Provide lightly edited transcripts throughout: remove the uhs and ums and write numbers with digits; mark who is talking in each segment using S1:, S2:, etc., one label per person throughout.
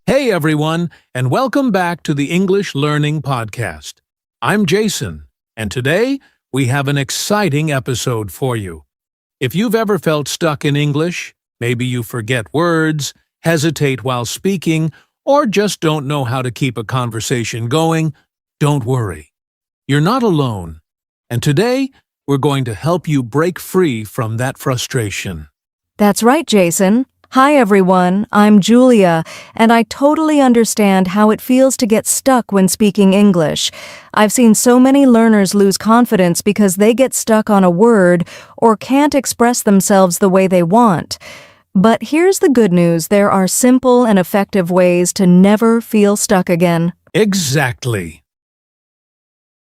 S1: Hey everyone, and welcome back to the English Learning Podcast. I'm Jason, and today we have an exciting episode for you. If you've ever felt stuck in English, maybe you forget words, hesitate while speaking, or just don't know how to keep a conversation going, don't worry. You're not alone, and today we're going to help you break free from that frustration.
S2: That's right, Jason. Hi, everyone. I'm Julia, and I totally understand how it feels to get stuck when speaking English. I've seen so many learners lose confidence because they get stuck on a word or can't express themselves the way they want. But here's the good news. There are simple and effective ways to never feel stuck again.
S1: Exactly.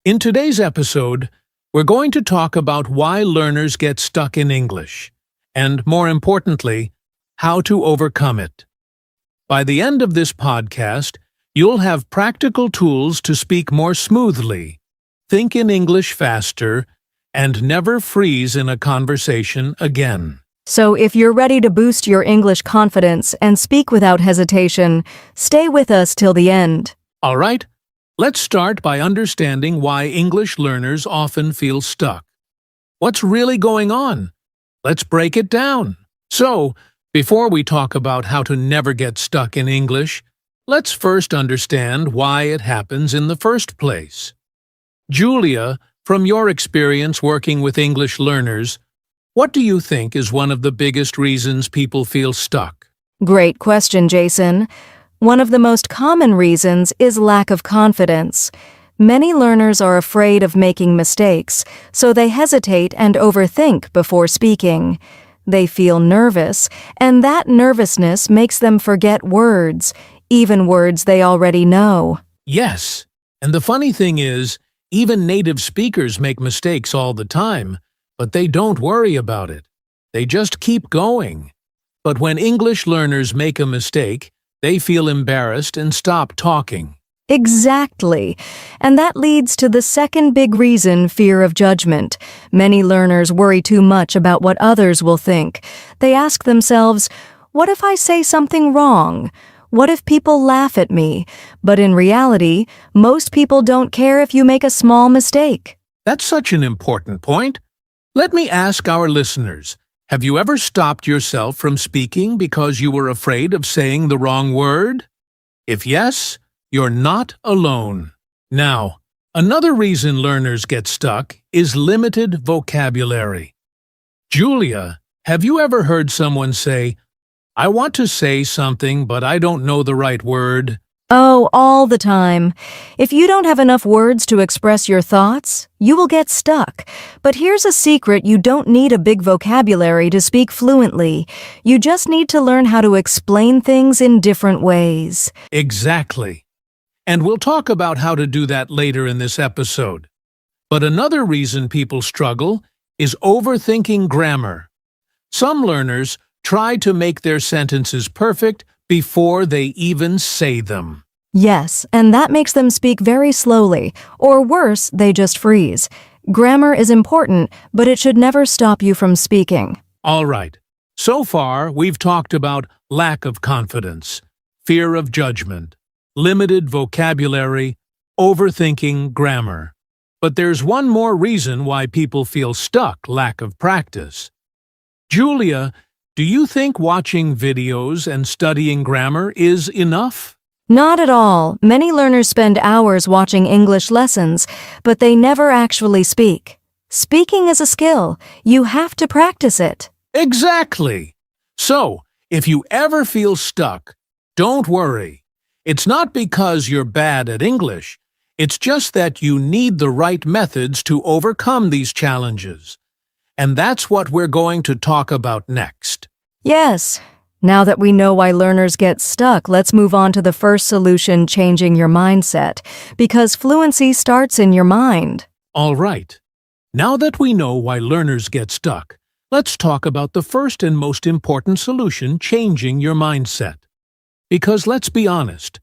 S1: In today's episode, we're going to talk about why learners get stuck in English, and more importantly, how to overcome it. By the end of this podcast, you'll have practical tools to speak more smoothly, think in English faster, and never freeze in a conversation again.
S2: So if you're ready to boost your English confidence and speak without hesitation, stay with us till the end.
S1: All right, let's start by understanding why English learners often feel stuck. What's really going on? Let's break it down. So, before we talk about how to never get stuck in English, let's first understand why it happens in the first place. Julia, from your experience working with English learners, what do you think is one of the biggest reasons people feel stuck?
S2: Great question, Jason. One of the most common reasons is lack of confidence. Many learners are afraid of making mistakes, so they hesitate and overthink before speaking. They feel nervous, and that nervousness makes them forget words, even words they already know.
S1: Yes, and the funny thing is, even native speakers make mistakes all the time, but they don't worry about it. They just keep going. But when English learners make a mistake, they feel embarrassed and stop talking.
S2: Exactly. And that leads to the second big reason, fear of judgment. Many learners worry too much about what others will think. They ask themselves, what if I say something wrong? What if people laugh at me? But in reality, most people don't care if you make a small mistake.
S1: That's such an important point. Let me ask our listeners, have you ever stopped yourself from speaking because you were afraid of saying the wrong word? If yes, you're not alone. Now, another reason learners get stuck is limited vocabulary. Julia, have you ever heard someone say, I want to say something, but I don't know the right word?
S2: Oh, all the time. If you don't have enough words to express your thoughts, you will get stuck. But here's a secret: you don't need a big vocabulary to speak fluently. You just need to learn how to explain things in different ways.
S1: Exactly. And we'll talk about how to do that later in this episode. But another reason people struggle is overthinking grammar. Some learners try to make their sentences perfect before they even say them.
S2: Yes, and that makes them speak very slowly, or worse, they just freeze. Grammar is important, but it should never stop you from speaking.
S1: All right. So far, we've talked about lack of confidence, fear of judgment, limited vocabulary, overthinking grammar. But there's one more reason why people feel stuck: lack of practice. Julia, do you think watching videos and studying grammar is enough?
S2: Not at all. Many learners spend hours watching English lessons, but they never actually speak. Speaking is a skill. You have to practice it.
S1: Exactly. So, if you ever feel stuck, don't worry. It's not because you're bad at English. It's just that you need the right methods to overcome these challenges. And that's what we're going to talk about next.
S2: Yes. Now that we know why learners get stuck, let's move on to the first solution: changing your mindset. Because fluency starts in your mind.
S1: All right. Now that we know why learners get stuck, let's talk about the first and most important solution: changing your mindset. Because let's be honest,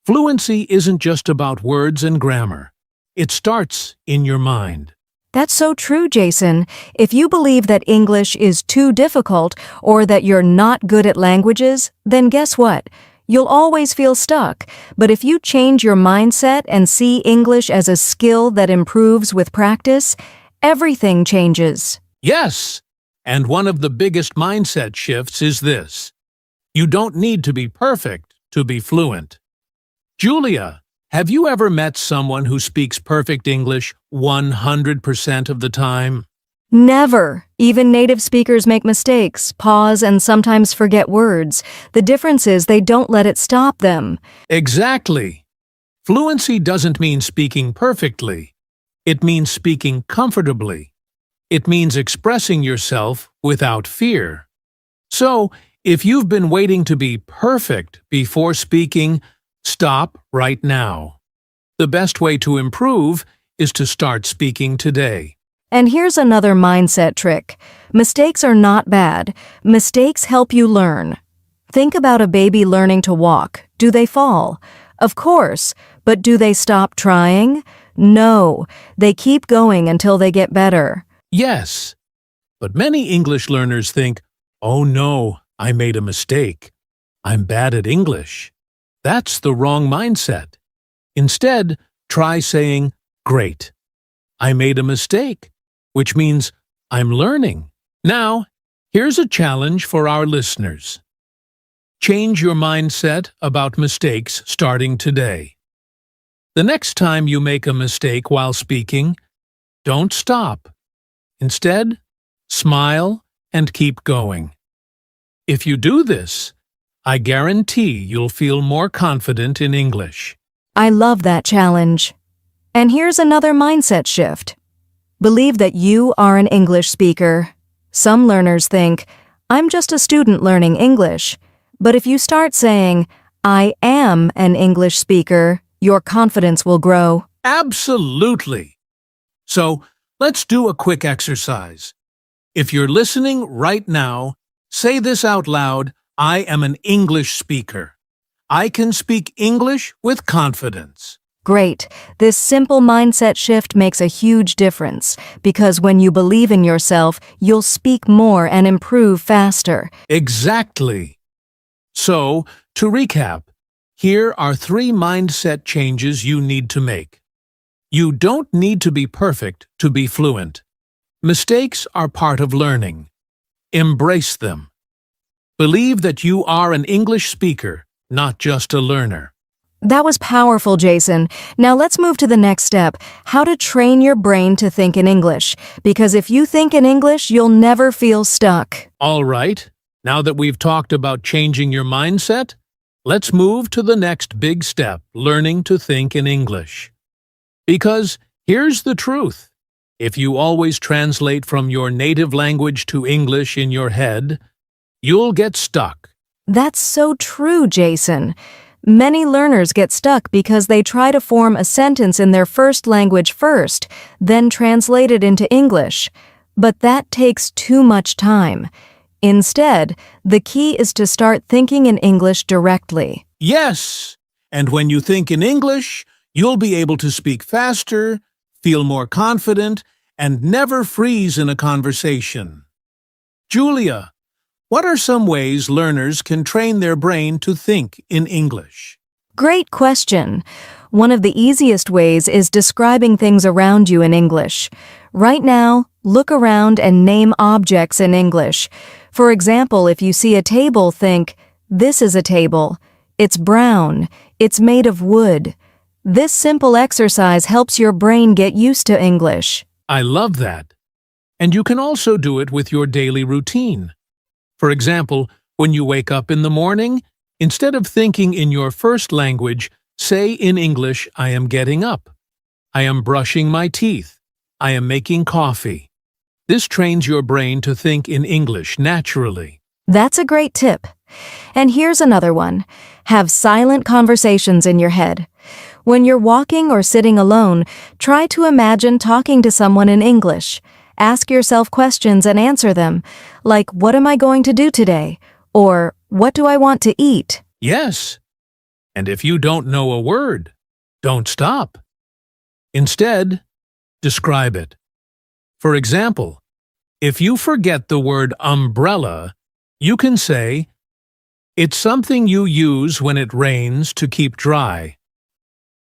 S1: fluency isn't just about words and grammar. It starts in your mind.
S2: That's so true, Jason. If you believe that English is too difficult or that you're not good at languages, then guess what? You'll always feel stuck, but if you change your mindset and see English as a skill that improves with practice, everything changes.
S1: Yes, and one of the biggest mindset shifts is this. You don't need to be perfect to be fluent. Julia, have you ever met someone who speaks perfect English 100% of the time?
S2: Never. Even native speakers make mistakes, pause, and sometimes forget words. The difference is they don't let it stop them.
S1: Exactly. Fluency doesn't mean speaking perfectly. It means speaking comfortably. It means expressing yourself without fear. So, if you've been waiting to be perfect before speaking, stop right now. The best way to improve is to start speaking today.
S2: And here's another mindset trick. Mistakes are not bad. Mistakes help you learn. Think about a baby learning to walk. Do they fall? Of course. But do they stop trying? No. They keep going until they get better.
S1: Yes, but many English learners think, "Oh no, I made a mistake. I'm bad at English." That's the wrong mindset. Instead, try saying, "Great. I made a mistake," which means I'm learning. Now, here's a challenge for our listeners. Change your mindset about mistakes starting today. The next time you make a mistake while speaking, don't stop. Instead, smile and keep going. If you do this, I guarantee you'll feel more confident in English.
S2: I love that challenge. And here's another mindset shift. Believe that you are an English speaker. Some learners think, I'm just a student learning English. But if you start saying, I am an English speaker, your confidence will grow.
S1: Absolutely. So, let's do a quick exercise. If you're listening right now, say this out loud, I am an English speaker. I can speak English with confidence.
S2: Great. This simple mindset shift makes a huge difference because when you believe in yourself, you'll speak more and improve faster.
S1: Exactly. So, to recap, here are 3 mindset changes you need to make. You don't need to be perfect to be fluent. Mistakes are part of learning. Embrace them. Believe that you are an English speaker, not just a learner.
S2: That was powerful, Jason. Now let's move to the next step, how to train your brain to think in English. Because if you think in English, you'll never feel stuck.
S1: All right, now that we've talked about changing your mindset, let's move to the next big step, learning to think in English. Because here's the truth. If you always translate from your native language to English in your head, you'll get stuck.
S2: That's so true, Jason. Many learners get stuck because they try to form a sentence in their first language first, then translate it into English. But that takes too much time. Instead, the key is to start thinking in English directly.
S1: Yes, and when you think in English, you'll be able to speak faster, feel more confident, and never freeze in a conversation. Julia, what are some ways learners can train their brain to think in English?
S2: Great question. One of the easiest ways is describing things around you in English. Right now, look around and name objects in English. For example, if you see a table, think, this is a table. It's brown. It's made of wood. This simple exercise helps your brain get used to English.
S1: I love that. And you can also do it with your daily routine. For example, when you wake up in the morning, instead of thinking in your first language, say in English, I am getting up. I am brushing my teeth. I am making coffee. This trains your brain to think in English naturally.
S2: That's a great tip. And here's another one. Have silent conversations in your head. When you're walking or sitting alone, try to imagine talking to someone in English. Ask yourself questions and answer them, like, what am I going to do today? Or, what do I want to eat?
S1: Yes. And if you don't know a word, don't stop. Instead, describe it. For example, if you forget the word umbrella, you can say, It's something you use when it rains to keep dry.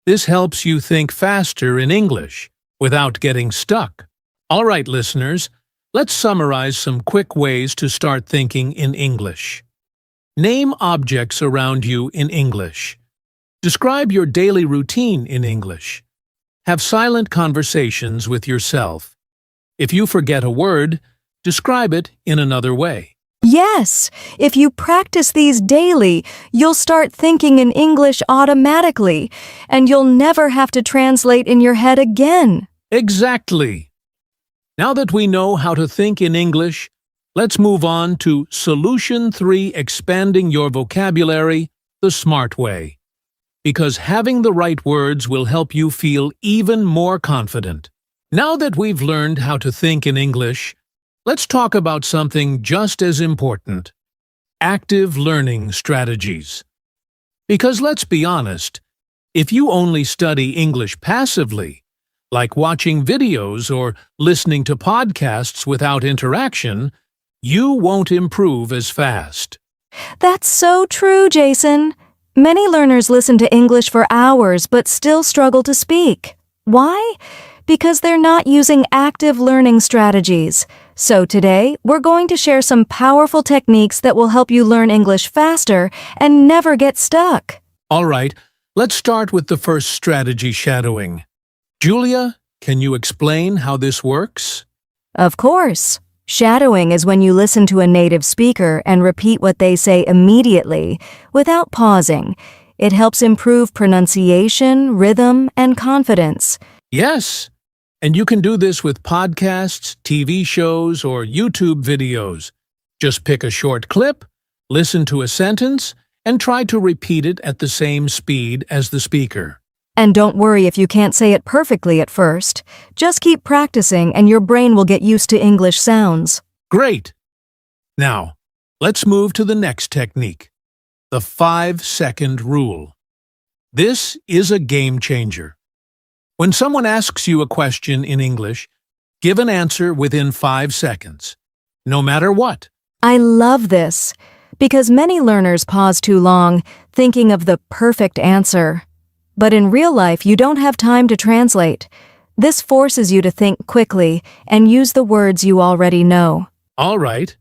S1: This helps you think faster in English without getting stuck. All right, listeners, let's summarize some quick ways to start thinking in English. Name objects around you in English. Describe your daily routine in English. Have silent conversations with yourself. If you forget a word, describe it in another way.
S2: Yes, if you practice these daily, you'll start thinking in English automatically, and you'll never have to translate in your head again.
S1: Exactly. Now that we know how to think in English, let's move on to Solution 3, expanding your vocabulary the smart way. Because having the right words will help you feel even more confident. Now that we've learned how to think in English, let's talk about something just as important: active learning strategies. Because let's be honest, if you only study English passively, like watching videos or listening to podcasts without interaction, you won't improve as fast.
S2: That's so true, Jason. Many learners listen to English for hours but still struggle to speak. Why? Because they're not using active learning strategies. So today, we're going to share some powerful techniques that will help you learn English faster and never get stuck.
S1: All right, let's start with the first strategy: shadowing. Julia, can you explain how this works?
S2: Of course. Shadowing is when you listen to a native speaker and repeat what they say immediately, without pausing. It helps improve pronunciation, rhythm, and confidence.
S1: Yes, and you can do this with podcasts, TV shows, or YouTube videos. Just pick a short clip, listen to a sentence, and try to repeat it at the same speed as the speaker.
S2: And don't worry if you can't say it perfectly at first. Just keep practicing and your brain will get used to English sounds.
S1: Great! Now, let's move to the next technique: the 5-second rule. This is a game changer. When someone asks you a question in English, give an answer within 5 seconds, no matter what.
S2: I love this, because many learners pause too long, thinking of the perfect answer. But in real life, you don't have time to translate. This forces you to think quickly and use the words you already know.
S1: All right.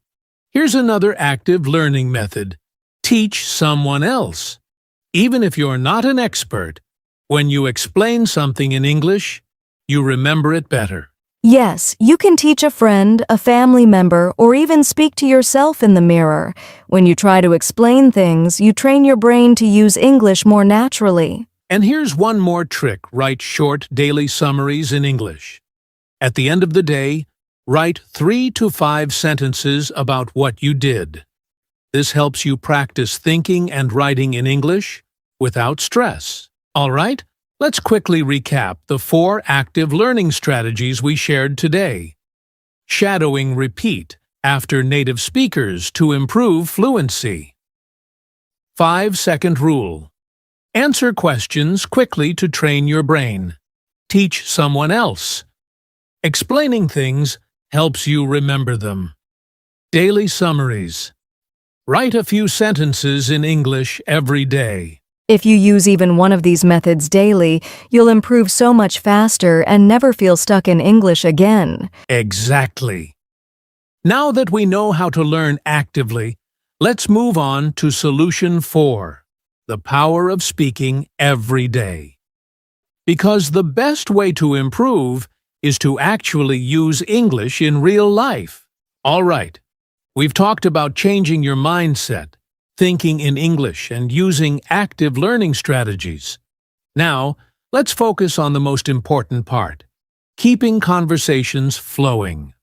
S1: Here's another active learning method: teach someone else. Even if you're not an expert, when you explain something in English, you remember it better.
S2: Yes, you can teach a friend, a family member, or even speak to yourself in the mirror. When you try to explain things, you train your brain to use English more naturally.
S1: And here's one more trick: write short daily summaries in English. At the end of the day, write 3 to 5 sentences about what you did. This helps you practice thinking and writing in English without stress. All right, let's quickly recap the 4 active learning strategies we shared today. Shadowing repeat after native speakers to improve fluency. 5-second rule. Answer questions quickly to train your brain. Teach someone else. Explaining things helps you remember them. Daily summaries. Write a few sentences in English every day.
S2: If you use even one of these methods daily, you'll improve so much faster and never feel stuck in English again.
S1: Exactly. Now that we know how to learn actively, let's move on to Solution 4. The power of speaking every day. Because the best way to improve is to actually use English in real life. All right, we've talked about changing your mindset, thinking in English, and using active learning strategies. Now, let's focus on the most important part: keeping conversations flowing.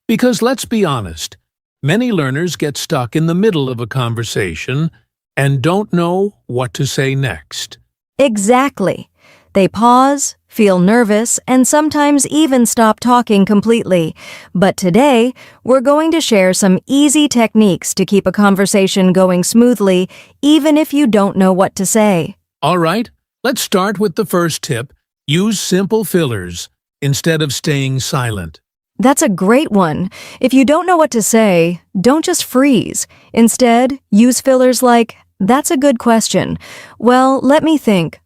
S1: Because let's be honest, many learners get stuck in the middle of a conversation and don't know what to say next.
S2: Exactly. They pause, feel nervous, and sometimes even stop talking completely. But today, we're going to share some easy techniques to keep a conversation going smoothly, even if you don't know what to say.
S1: All right, let's start with the first tip: use simple fillers instead of staying silent.
S2: That's a great one. If you don't know what to say, don't just freeze. Instead, use fillers like, "That's a good question. Well, let me think.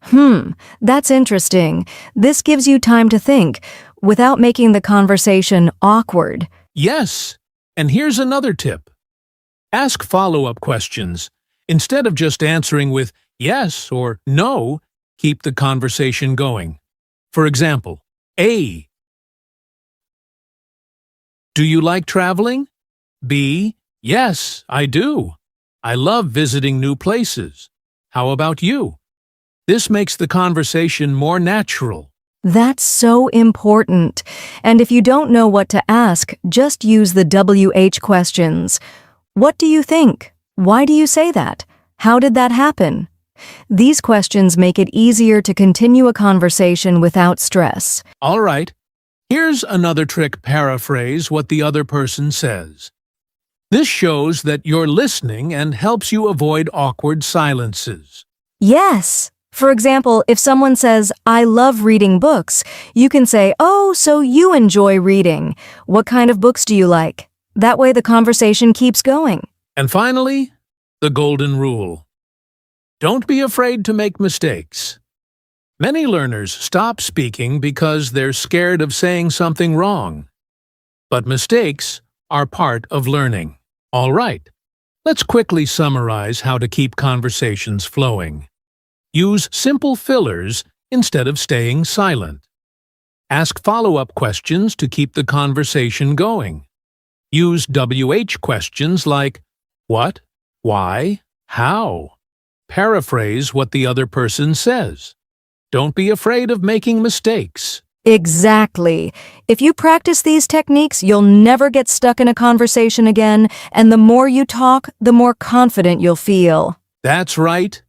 S2: That's interesting." This gives you time to think without making the conversation awkward.
S1: Yes, and here's another tip. Ask follow-up questions. Instead of just answering with yes or no, keep the conversation going. For example, A. Do you like traveling? B. Yes, I do. I love visiting new places. How about you? This makes the conversation more natural.
S2: That's so important. And if you don't know what to ask, just use the WH questions. What do you think? Why do you say that? How did that happen? These questions make it easier to continue a conversation without stress.
S1: All right, here's another trick. Paraphrase what the other person says. This shows that you're listening and helps you avoid awkward silences.
S2: Yes. For example, if someone says, "I love reading books," you can say, "Oh, so you enjoy reading. What kind of books do you like?" That way the conversation keeps going.
S1: And finally, the golden rule. Don't be afraid to make mistakes. Many learners stop speaking because they're scared of saying something wrong. But mistakes are part of learning. All right, let's quickly summarize how to keep conversations flowing. Use simple fillers instead of staying silent. Ask follow-up questions to keep the conversation going. Use WH questions like what, why, how. Paraphrase what the other person says. Don't be afraid of making mistakes.
S2: Exactly. If you practice these techniques, you'll never get stuck in a conversation again, and the more you talk, the more confident you'll feel.
S1: That's right.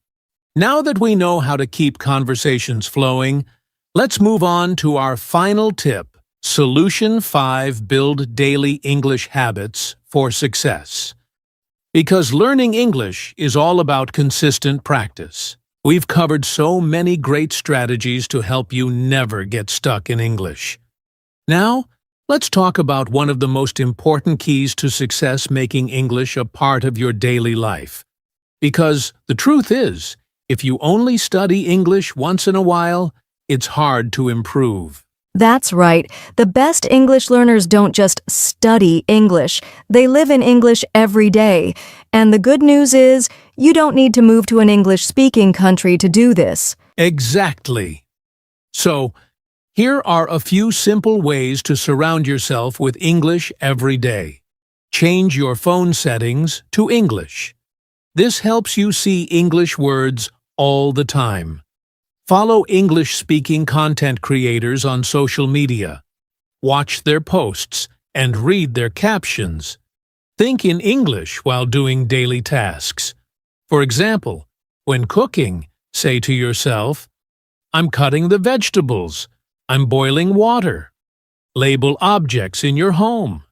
S1: Now that we know how to keep conversations flowing, let's move on to our final tip, Solution 5: Build Daily English Habits for Success. Because learning English is all about consistent practice. We've covered so many great strategies to help you never get stuck in English. Now, let's talk about one of the most important keys to success: making English a part of your daily life. Because the truth is, if you only study English once in a while, it's hard to improve.
S2: That's right. The best English learners don't just study English. They live in English every day. And the good news is, you don't need to move to an English-speaking country to do this.
S1: Exactly. So, here are a few simple ways to surround yourself with English every day. Change your phone settings to English. This helps you see English words all the time. Follow English-speaking content creators on social media. Watch their posts and read their captions. Think in English while doing daily tasks. For example, when cooking, say to yourself, "I'm cutting the vegetables. I'm boiling water." Label objects in your home.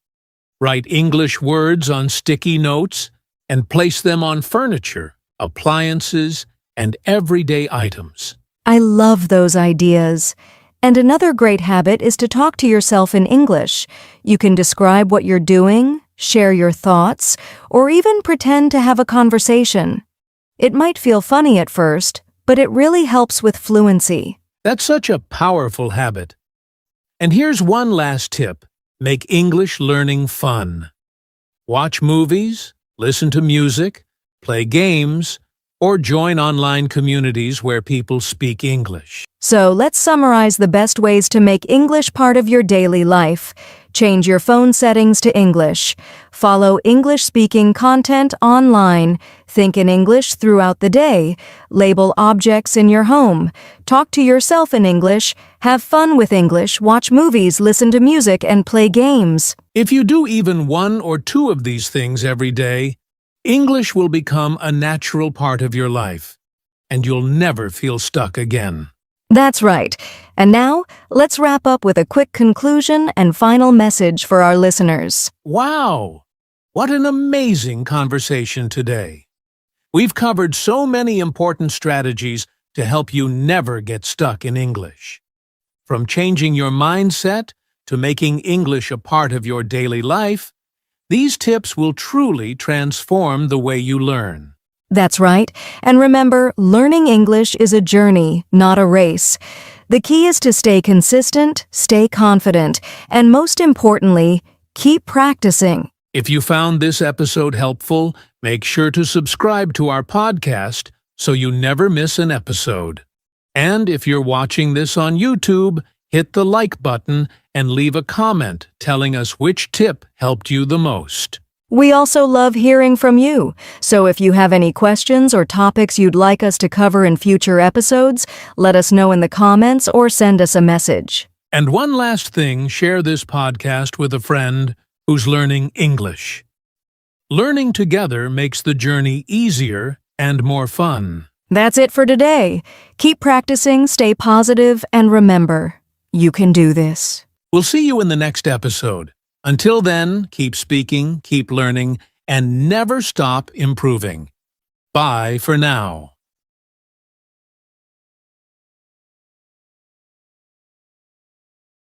S1: Write English words on sticky notes and place them on furniture, appliances, and everyday items.
S2: I love those ideas. And another great habit is to talk to yourself in English. You can describe what you're doing, share your thoughts, or even pretend to have a conversation. It might feel funny at first, but it really helps with fluency.
S1: That's such a powerful habit. And here's one last tip: make English learning fun. Watch movies, listen to music, play games, or join online communities where people speak English.
S2: So let's summarize the best ways to make English part of your daily life. Change your phone settings to English. Follow English-speaking content online. Think in English throughout the day. Label objects in your home. Talk to yourself in English. Have fun with English. Watch movies, listen to music, and play games.
S1: If you do even one or two of these things every day, English will become a natural part of your life, and you'll never feel stuck again.
S2: That's right. And now, let's wrap up with a quick conclusion and final message for our listeners.
S1: Wow! What an amazing conversation today. We've covered so many important strategies to help you never get stuck in English. From changing your mindset to making English a part of your daily life, these tips will truly transform the way you learn.
S2: That's right. And remember, learning English is a journey, not a race. The key is to stay consistent, stay confident, and most importantly, keep practicing.
S1: If you found this episode helpful, make sure to subscribe to our podcast so you never miss an episode. And if you're watching this on YouTube, hit the like button and leave a comment telling us which tip helped you the most.
S2: We also love hearing from you, so if you have any questions or topics you'd like us to cover in future episodes, let us know in the comments or send us a message.
S1: And one last thing, share this podcast with a friend who's learning English. Learning together makes the journey easier and more fun.
S2: That's it for today. Keep practicing, stay positive, and remember, you can do this.
S1: We'll see you in the next episode. Until then, keep speaking, keep learning, and never stop improving. Bye for now.